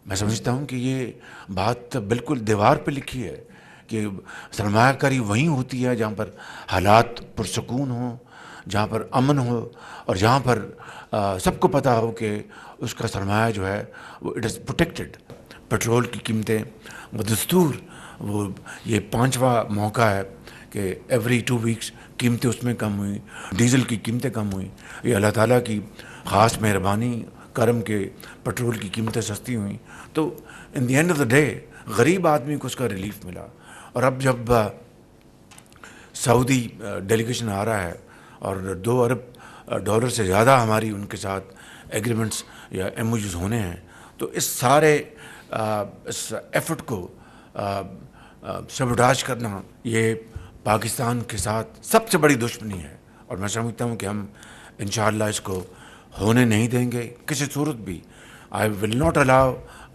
میں سمجھتا ہوں کہ یہ بات بالکل دیوار پہ لکھی ہے کہ سرمایہ کاری وہیں ہوتی ہے جہاں پر حالات پرسکون ہوں، جہاں پر امن ہو، اور جہاں پر سب کو پتہ ہو کہ اس کا سرمایہ جو ہے وہ اٹ از پروٹیکٹڈ۔ پٹرول کی قیمتیں بدستور، وہ یہ 5واں موقع ہے کہ ایوری 2 ویکس قیمتیں اس میں کم ہوئیں، ڈیزل کی قیمتیں کم ہوئیں۔ یہ اللہ تعالیٰ کی خاص مہربانی کرم کے پٹرول کی قیمتیں سستی ہوئیں، تو in the end of the day غریب آدمی کو اس کا ریلیف ملا۔ اور اب جب سعودی ڈیلیگیشن آ رہا ہے اور $2 ارب سے زیادہ ہماری ان کے ساتھ ایگریمنٹس یا MOUs ہونے ہیں، تو اس سارے اس ایفرٹ کو سبوٹاج کرنا یہ پاکستان کے ساتھ سب سے بڑی دشمنی ہے، اور میں سمجھتا ہوں کہ ہم انشاءاللہ اس کو ہونے نہیں دیں گے کسی صورت بھی۔ I will not allow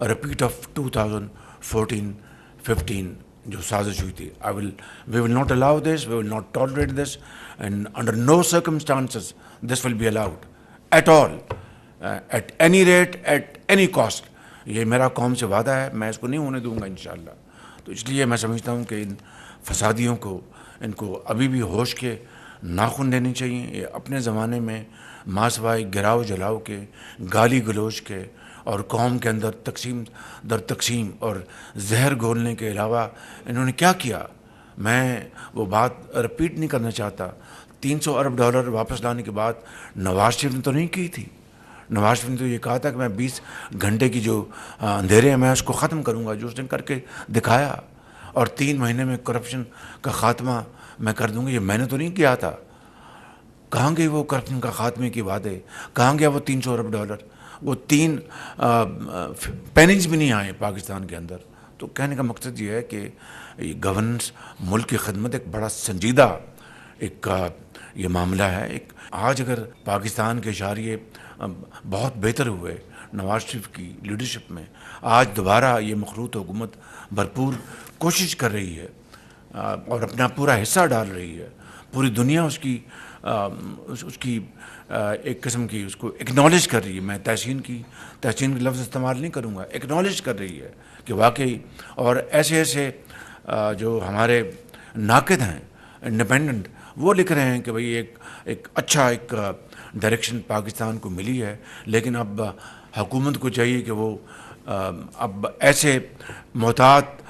repeat of 2014-15 جو سازش ہوئی تھی۔ We will not allow this, we will not tolerate this, and under no circumstances this will be allowed at all, at any rate, at any cost. یہ میرا قوم سے وعدہ ہے، میں اس کو نہیں ہونے دوں گا انشاءاللہ۔ تو اس لیے میں سمجھتا ہوں کہ ان فسادیوں کو، ان کو ابھی بھی ہوش کے ناخن دینے چاہیے۔ یہ اپنے زمانے میں ماسوائے گراؤ جلاؤ کے، گالی گلوچ کے، اور قوم کے اندر تقسیم در تقسیم اور زہر گھولنے کے علاوہ انہوں نے کیا کیا؟ میں وہ بات رپیٹ نہیں کرنا چاہتا۔ $300 ارب واپس لانے کے بعد نواز شریف نے تو نہیں کی تھی۔ نواز شریف نے تو یہ کہا تھا کہ میں 20 گھنٹے کی جو اندھیرے ہیں میں اس کو ختم کروں گا، جو اس نے کر کے دکھایا، اور 3 مہینے میں کرپشن کا خاتمہ میں کر دوں گا۔ یہ میں نے تو نہیں کیا تھا۔ کہاں گئے وہ کرپشن کا خاتمے کے وعدے؟ کہاں گیا وہ $300 ارب؟ وہ 3 پینیز بھی نہیں آئے پاکستان کے اندر۔ تو کہنے کا مقصد یہ ہے کہ گورننس، ملک کی خدمت ایک بڑا سنجیدہ ایک یہ معاملہ ہے۔ ایک آج اگر پاکستان کے اشاریے بہت بہتر ہوئے نواز شریف کی لیڈرشپ میں، آج دوبارہ یہ مخلوط حکومت بھرپور کوشش کر رہی ہے اور اپنا پورا حصہ ڈال رہی ہے۔ پوری دنیا اس کی ایک قسم کی اس کو اکنالج کر رہی ہے۔ میں تحسین کی لفظ استعمال نہیں کروں گا، اکنالج کر رہی ہے کہ واقعی، اور ایسے جو ہمارے ناقد ہیں انڈیپینڈنٹ، وہ لکھ رہے ہیں کہ بھئی ایک اچھا ایک ڈائریکشن پاکستان کو ملی ہے، لیکن اب حکومت کو چاہیے کہ وہ اب ایسے محتاط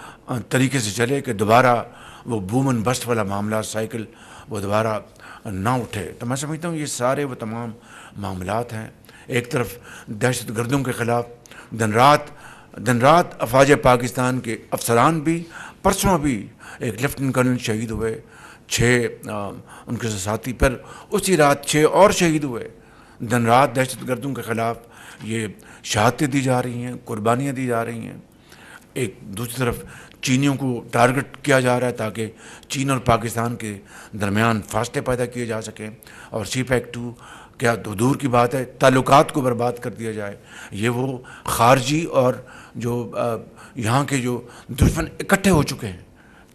طریقے سے چلے کہ دوبارہ وہ بوم اینڈ بسٹ والا معاملہ سائیکل وہ دوبارہ نہ اٹھے۔ تو میں سمجھتا ہوں یہ سارے وہ تمام معاملات ہیں۔ ایک طرف دہشت گردوں کے خلاف دن رات افواج پاکستان کے افسران بھی، پرسوں بھی ایک لیفٹنٹ کرنل شہید ہوئے، 6 ان کے ساتھی، پھر اسی رات 6 اور شہید ہوئے۔ دن رات دہشت گردوں کے خلاف یہ شہادتیں دی جا رہی ہیں، قربانیاں دی جا رہی ہیں۔ ایک دوسری طرف چینیوں کو ٹارگٹ کیا جا رہا ہے تاکہ چین اور پاکستان کے درمیان فاصلے پیدا کیے جا سکیں، اور CPEC-2 کیا دور کی بات ہے، تعلقات کو برباد کر دیا جائے۔ یہ وہ خارجی اور جو یہاں کے جو دشمن اکٹھے ہو چکے ہیں،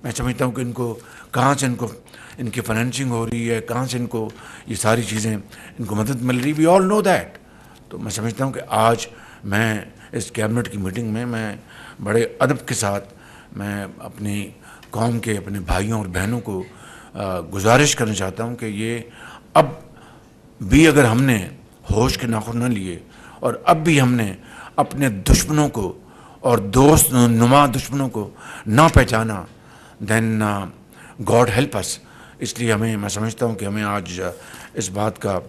میں سمجھتا ہوں کہ ان کو کہاں سے ان کی فائنینسنگ ہو رہی ہے، کہاں سے ان کو یہ ساری چیزیں ان کو مدد مل رہی، وی آل نو دیٹ۔ تو میں سمجھتا ہوں کہ آج میں اس کیبنٹ کی میٹنگ میں بڑے ادب کے ساتھ میں اپنی قوم کے اپنے بھائیوں اور بہنوں کو گزارش کرنا چاہتا ہوں کہ یہ اب بھی اگر ہم نے ہوش کے ناخن نہ لیے، اور اب بھی ہم نے اپنے دشمنوں کو اور دوست نما دشمنوں کو نہ پہچانا، دین گاڈ ہیلپ اس۔ اس لیے میں سمجھتا ہوں کہ ہمیں آج اس بات کا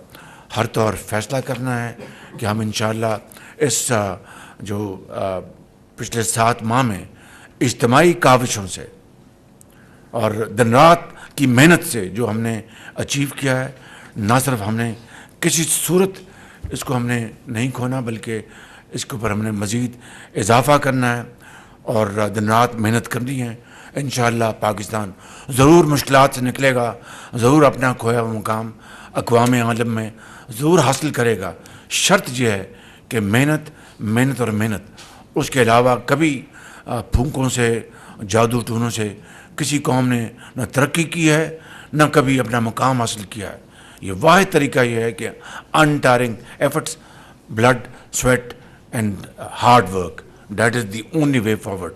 ہر طور فیصلہ کرنا ہے کہ ہم انشاءاللہ اس جو پچھلے 7 ماہ میں اجتماعی کاوشوں سے اور دن رات کی محنت سے جو ہم نے اچیو کیا ہے، نہ صرف ہم نے کسی صورت اس کو ہم نے نہیں کھونا، بلکہ اس کے اوپر ہم نے مزید اضافہ کرنا ہے اور دن رات محنت کرنی ہے۔ انشاءاللہ پاکستان ضرور مشکلات سے نکلے گا، ضرور اپنا کھویا ہوا مقام اقوام عالم میں ضرور حاصل کرے گا۔ شرط یہ ہے کہ محنت اور محنت، اس کے علاوہ کبھی پھونکوں سے، جادو ٹونوں سے کسی قوم نے نہ ترقی کی ہے، نہ کبھی اپنا مقام حاصل کیا ہے۔ یہ واحد طریقہ یہ ہے کہ untiring efforts, blood, sweat and hard work, That is the only way forward.